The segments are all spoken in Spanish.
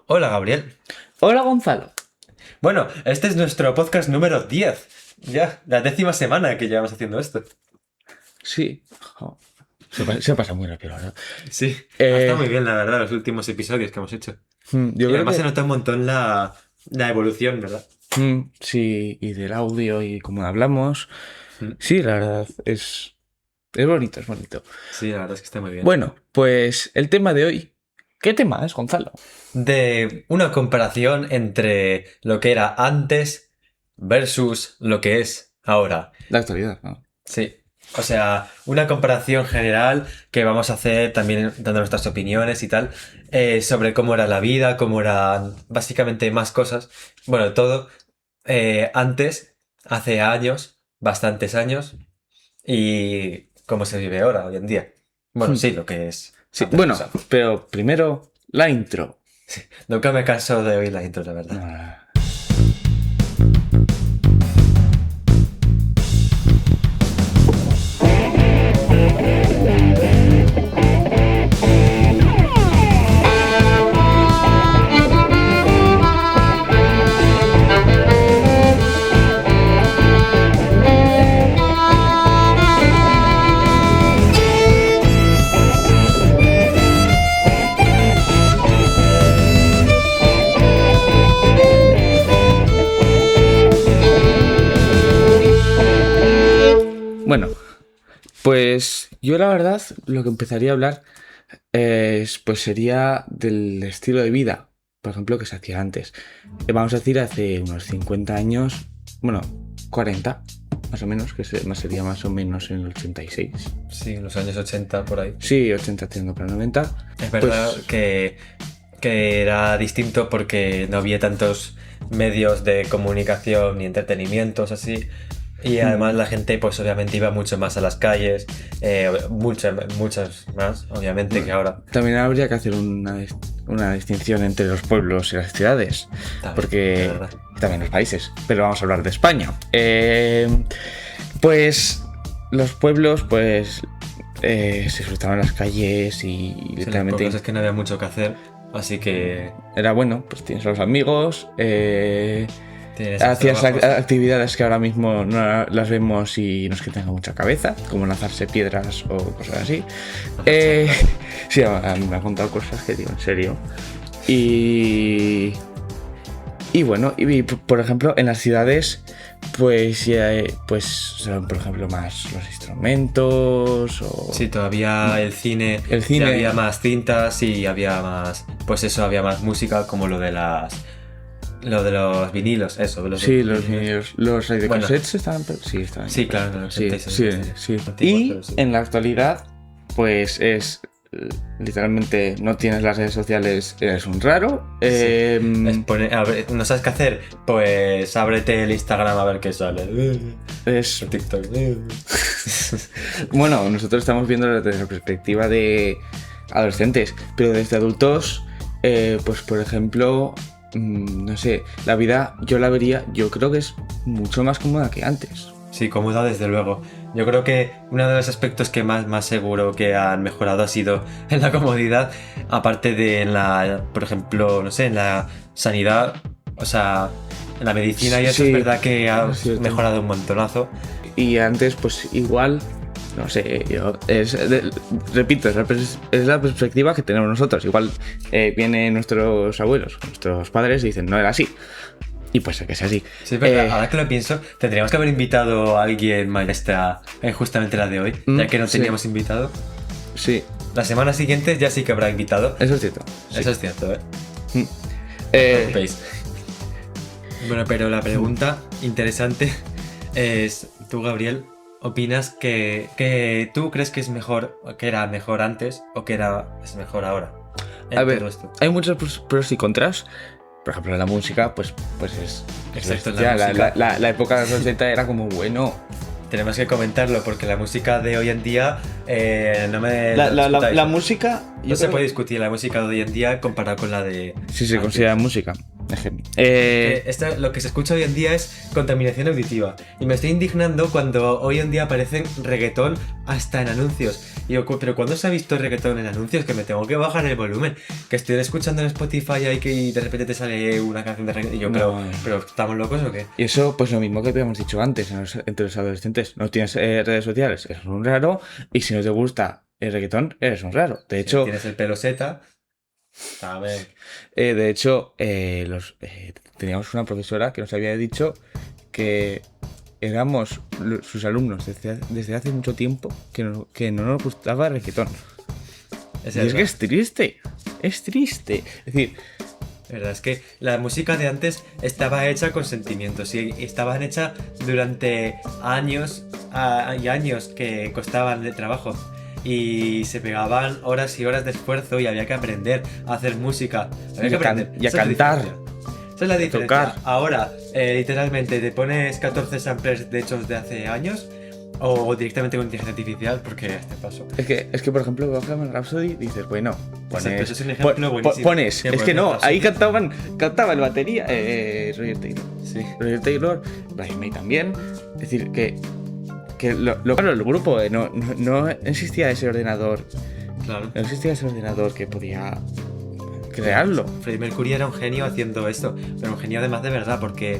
Hola, Gabriel. Hola Gonzalo. Bueno, este es nuestro podcast número 10. Ya, la 10ª semana que llevamos haciendo esto. Sí, jo, se pasa muy rápido, ¿verdad? Sí, ha estado Eh, muy bien, la verdad, los últimos episodios que hemos hecho. yo Y creo además se que nota un montón la evolución, ¿verdad? sí, y del audio y cómo hablamos. Mm. Sí, la verdad es bonito, es bonito. Sí, la verdad es que está muy bien. Bueno, pues el tema de hoy. ¿Qué tema es, Gonzalo? De una comparación entre lo que era antes versus lo que es ahora. La actualidad, ¿no? Sí. O sea, una comparación general que vamos a hacer también dando nuestras opiniones y tal, sobre cómo era la vida, cómo eran básicamente más cosas. Bueno, todo antes, hace años, bastantes años, y cómo se vive ahora, hoy en día. Bueno, sí, lo que es Sí, antes, o bueno, sea. pero primero la intro. Nunca me canso de oír la intro, la verdad. Ah, Bueno, pues yo la verdad lo que empezaría a hablar pues sería del estilo de vida, por ejemplo, que se hacía antes. Vamos a decir hace unos 50 años, bueno, 40 más o menos, sería más o menos en el 86. Sí, en los años 80 por ahí. Sí, 80 tengo para 90. Es verdad Pues que era distinto porque no había tantos medios de comunicación ni entretenimientos así. Y además la gente pues obviamente iba mucho más a las calles, muchas más obviamente que ahora. también habría que hacer una distinción entre los pueblos y las ciudades, También, porque es verdad. y también los países, pero vamos a hablar de España. Pues los pueblos, pues se disfrutaban las calles y Sí, los literalmente pueblos es que no había mucho que hacer, así que era bueno, pues tienes a los amigos, tienes esos hacías trabajos. actividades que ahora mismo no las vemos y nos quitan mucha cabeza, como lanzarse piedras o cosas así. Sí, a mí me ha contado cosas que digo, en serio. Y, y bueno, por ejemplo, en las ciudades, pues, pues son, por ejemplo, más los instrumentos o... Sí, todavía el cine, El cine. ya había más cintas y había más, pues eso, había más música como lo de los vinilos, eso, los Sí, los vinilos. vídeos, los Bueno. radiocassettes estaban... Sí, estaban. Sí, claro, en los Sí, 86, sí. antiguos, Y pero sí. en la actualidad, pues es... Literalmente no tienes las redes sociales, eres un raro. Es ¿no sabes qué hacer? Pues ábrete el Instagram a ver qué sale. Es El TikTok. Bueno, nosotros estamos viendo desde la perspectiva de adolescentes, pero desde adultos, pues por ejemplo, no sé, la vida yo creo que es mucho más cómoda que antes. Sí, cómoda desde luego. Yo creo que uno de los aspectos que más seguro que han mejorado ha sido en la comodidad, aparte de en la, por ejemplo, no sé, en la sanidad, o sea, en la medicina y eso Sí, es verdad que ha es cierto. mejorado un montonazo. Y antes, pues igual, no sé, repito, es la perspectiva que tenemos nosotros. Igual vienen nuestros abuelos, nuestros padres y dicen, no era así. Y pues que sea así. Sí, es verdad, ahora que lo pienso, tendríamos que haber invitado a alguien maestra en justamente la de hoy, ya que no sí. teníamos invitado. Sí, La semana siguiente ya sí que habrá invitado. eso es cierto. Sí. Eso es cierto, ¿eh? Mm. No os Eh, preocupéis. Bueno, pero la pregunta interesante es, tú, Gabriel, ¿opinas que tú crees que es mejor, que era mejor antes o que es mejor ahora? En A ver, todo esto. hay muchos pros y contras. Por ejemplo, la música, pues es Exacto, en bestia. la música. La época de los 80 era como bueno. Tenemos que comentarlo porque la música de hoy en día no me La discutáis. música. No se puede discutir la música de hoy en día comparada con la de Sí, se antes. considera música. Lo que se escucha hoy en día es contaminación auditiva. Y me estoy indignando cuando hoy en día aparecen reggaetón hasta en anuncios. Y yo, pero ¿cuándo se ha visto reggaetón en anuncios? Que me tengo que bajar el volumen. Que estoy escuchando en Spotify ahí que de repente te sale una canción de reggaetón. Y yo, pero ¿estamos locos o qué? Y eso, pues lo mismo que habíamos dicho antes, entre los adolescentes. No tienes redes sociales, eres un raro. Y si no te gusta el reggaetón, eres un raro. De hecho... Si tienes el pelo seta... ¿sabes? De hecho, teníamos una profesora que nos había dicho que éramos sus alumnos desde hace mucho tiempo que no nos gustaba el reggaetón. Es que es triste. Es decir... La verdad es que la música de antes estaba hecha con sentimientos y estaban hechas durante años y años que costaban de trabajo. Y se pegaban horas y horas de esfuerzo y había que aprender a hacer música. Y a cantar. Esa es la diferencia. Tocar. Ahora, literalmente, te pones 14 samplers de hechos de hace años o directamente con inteligencia artificial, porque este paso. Es que por ejemplo, Bohemian Rhapsody dices, bueno, pones, es un ejemplo buenísimo. Es que no, ahí cantaba el batería, Roger Taylor. Sí. Roger Taylor, Brian May también. Es decir, que claro, el grupo no existía ese ordenador. Claro. No existía ese ordenador que podía crearlo. Freddie Mercury era un genio haciendo esto, pero un genio además de verdad, porque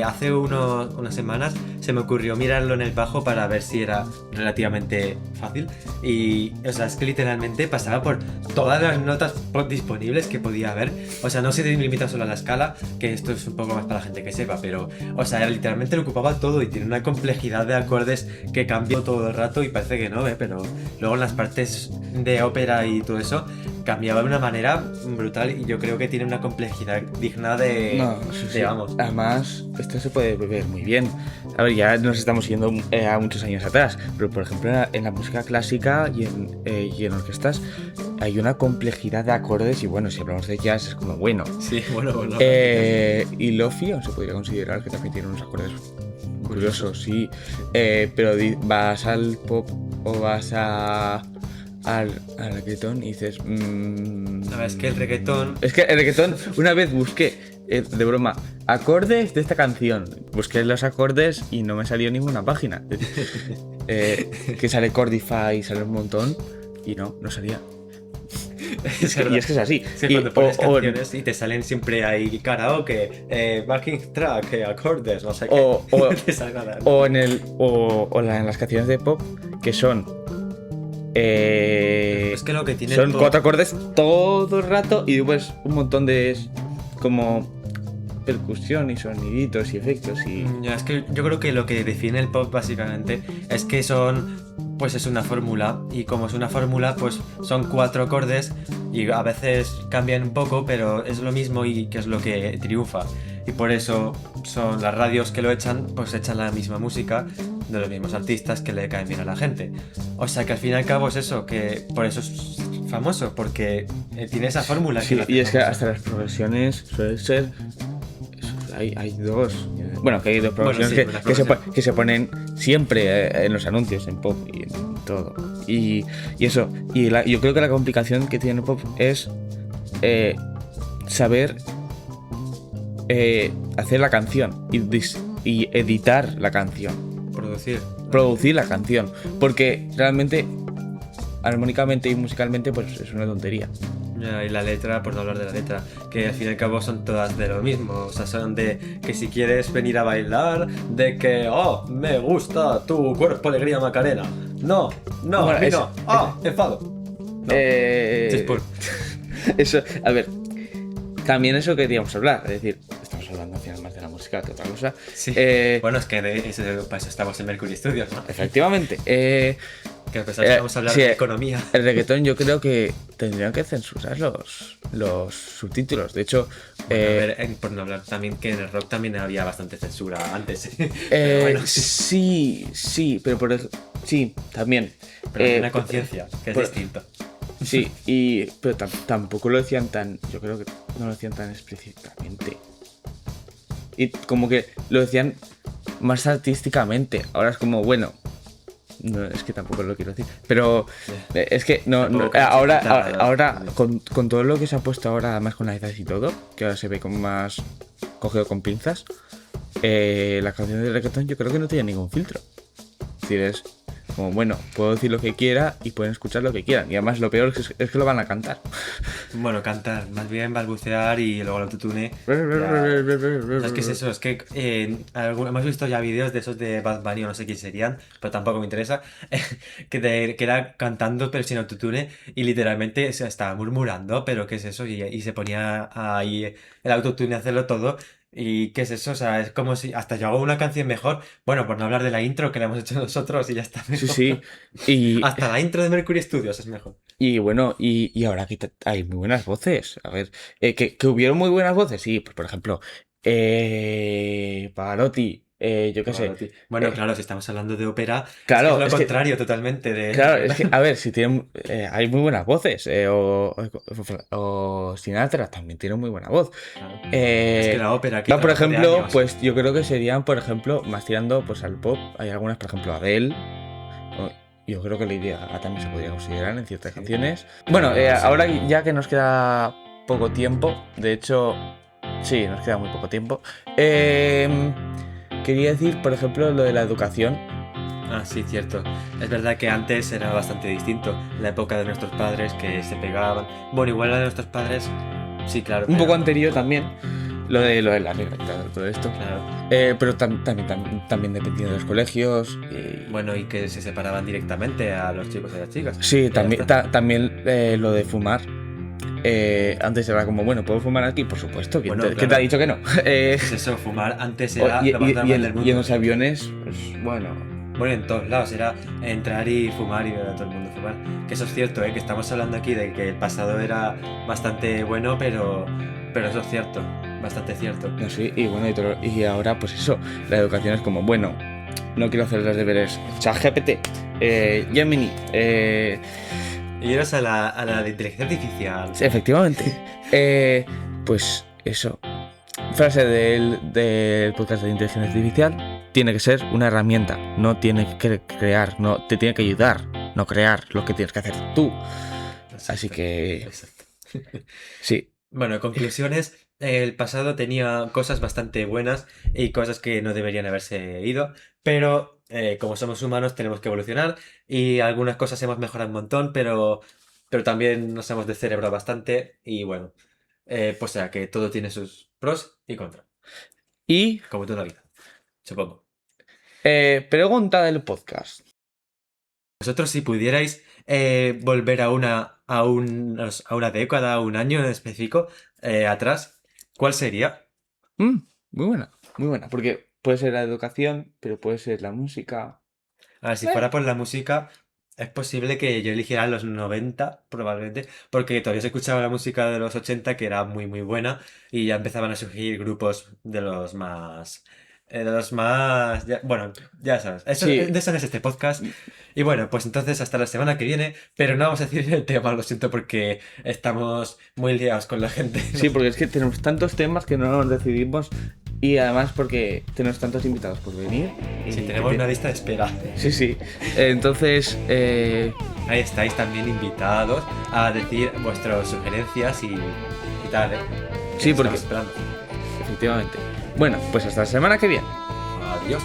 hace unas semanas se me ocurrió mirarlo en el bajo para ver si era relativamente fácil y, o sea, es que literalmente pasaba por todas las notas disponibles que podía haber, o sea, no se limita solo a la escala, que esto es un poco más para la gente que sepa, pero, o sea, literalmente lo ocupaba todo y tiene una complejidad de acordes que cambia todo el rato y parece que no, pero luego en las partes de ópera y todo eso cambiaba de una manera brutal y yo creo que tiene una complejidad digna de vamos. Además, esto se puede ver muy bien. A ver, ya nos estamos yendo a muchos años atrás, pero por ejemplo en la música clásica y en orquestas hay una complejidad de acordes y bueno, si hablamos de jazz es como bueno. Sí, bueno. Y Lofi se podría considerar que también tiene unos acordes curiosos, sí. Pero vas al pop o vas al reggaetón y dices... La verdad es que el reggaetón... Una vez busqué, de broma, acordes de esta canción. Busqué los acordes y no me salió ninguna página. Que sale Chordify, sale un montón y no salía. Y es que es así. Sí, cuando pones canciones y te salen siempre ahí karaoke, backing track, acordes, no sé qué. En las canciones de pop que son... es que lo que tiene son 4 acordes todo el rato y después un montón de como percusión y soniditos y efectos y... Es que yo creo que lo que define el pop básicamente es que pues es una fórmula y como es una fórmula pues son 4 acordes y a veces cambian un poco pero es lo mismo y que es lo que triunfa y por eso son las radios que lo echan pues echan la misma música de los mismos artistas que le caen bien a la gente. O sea que al fin y al cabo es eso, que por eso es famoso, porque tiene esa fórmula. Sí, y es que hasta las progresiones suelen ser... Hay dos. Bueno, que hay dos progresiones que se ponen siempre en los anuncios, en pop y en todo. Y eso. Y yo creo que la complicación que tiene el pop es saber hacer la canción y editar la canción. Producir la canción. Porque realmente, armónicamente y musicalmente, pues es una tontería. Y la letra, por no hablar de la letra, que al fin y al cabo son todas de lo mismo. O sea, son de que si quieres venir a bailar, de que, me gusta tu cuerpo, alegría, Macarena. No, bueno, a mí no. Enfado. No. Eso, a ver, también eso queríamos hablar, es decir, estamos hablando al final más de la música que otra cosa. Sí. Bueno, es que para eso estamos en Mercury Studios, ¿no? Efectivamente. Que a pesar de que vamos a hablar de economía. El reggaetón yo creo que tendrían que censurar los subtítulos. De hecho... por no hablar también que en el rock también había bastante censura antes. Bueno. Sí, pero sí, también. Pero hay una conciencia, que es distinto. Sí, pero tampoco lo decían yo creo que no lo decían tan explícitamente. Y como que lo decían más artísticamente. Ahora es como, bueno... no, es que tampoco lo quiero decir. Pero es que Tampoco queremos inventar nada. ahora con todo lo que se ha puesto ahora, además con las edades y todo, que ahora se ve como más cogido con pinzas, las canciones de reggaetón yo creo que no tienen ningún filtro. Es decir, es como, bueno, puedo decir lo que quiera y pueden escuchar lo que quieran. Y además lo peor es que lo van a cantar. Bueno, cantar, más bien balbucear y luego el autotune. Es que es eso, es que hemos visto ya vídeos de esos de Bad Bunny o no sé quién serían, pero tampoco me interesa, que era cantando pero sin autotune y literalmente se estaba murmurando, pero ¿qué es eso? Y se ponía ahí el autotune a hacerlo todo. ¿Y qué es eso? O sea, es como si hasta yo hago una canción mejor. Bueno, por no hablar de la intro que le hemos hecho nosotros y ya está Sí, mejor. sí. Y, Hasta la intro de Mercury Studios es mejor. y bueno, y ahora aquí hay muy buenas voces. A ver, que hubieron muy buenas voces, sí. Pues por ejemplo, Pavarotti, yo qué sé. Pavarotti. Bueno, claro, si estamos hablando de ópera, Claro, es es lo que contrario totalmente de... Claro, es que, a ver, si tienen, hay muy buenas voces, o Sinatra también tiene muy buena voz. Claro. Es Eh, que la ópera aquí por trabajo de ejemplo, años. pues yo creo que serían, por ejemplo, más tirando pues al pop. Hay algunas, por ejemplo, Adele. o- Yo creo que Lady Gaga también se podría considerar en ciertas Sí. canciones. Bueno, Sí. ahora ya que nos queda poco tiempo, de hecho, sí, nos queda muy poco tiempo. Quería decir, por ejemplo, lo de la educación. Ah, sí, cierto. Es verdad que antes era bastante distinto. La época de nuestros padres que se pegaban. Bueno, igual la de nuestros padres, sí, claro. Un poco pero- anterior también, lo de la regla y todo esto. Claro. Pero también dependiendo de los colegios. Bueno, y que se separaban directamente a los chicos y a las chicas. Sí, Y ya también, está. también lo de fumar. Antes era como, bueno, ¿puedo fumar aquí? Por supuesto. ¿Quién, Bueno, quién te ha claro. dicho que no? Es eso, fumar antes era lo más normal del y mundo. en los aviones, pues bueno. Bueno, en todos lados era entrar y fumar y ver a todo el mundo fumar. Que eso es cierto, que estamos hablando aquí de que el pasado era bastante bueno, pero eso es cierto, bastante cierto. No sé, y bueno, y ahora, pues eso, la educación es como, bueno, no quiero hacer los deberes. ChatGPT, Gemini, Y eres a la de inteligencia artificial. efectivamente. Pues eso. Frase del podcast de inteligencia artificial: tiene que ser una herramienta, no tiene que crear, no te tiene que ayudar, no crear lo que tienes que hacer tú. Así que Exacto. sí, Bueno, conclusiones. El pasado tenía cosas bastante buenas y cosas que no deberían haberse ido, pero como somos humanos tenemos que evolucionar y algunas cosas hemos mejorado un montón, pero también nos hemos descerebrado bastante y bueno, pues sea que todo tiene sus pros y contras, y como toda la vida, supongo. pregunta del podcast. Vosotros si pudierais volver a una década, a un año en específico atrás, ¿cuál sería? Muy buena, porque puede ser la educación, pero puede ser la música. A ver, si fuera por la música, es posible que yo eligiera los 90 probablemente, porque todavía se escuchaba la música de los 80 que era muy, muy buena, y ya empezaban a surgir grupos de los más... bueno, ya sabes. Sí. De eso no es este podcast. Y bueno, pues entonces hasta la semana que viene, pero no vamos a decir el tema, lo siento, porque estamos muy liados con la gente. Sí, porque es que tenemos tantos temas que no nos decidimos y además porque tenemos tantos invitados por venir. Sí, tenemos una lista de espera. Sí, sí. Entonces, Ahí estáis también invitados a decir vuestras sugerencias y tal, ¿eh? Sí, Estamos porque- esperando. efectivamente. Bueno, pues hasta la semana que viene. Adiós.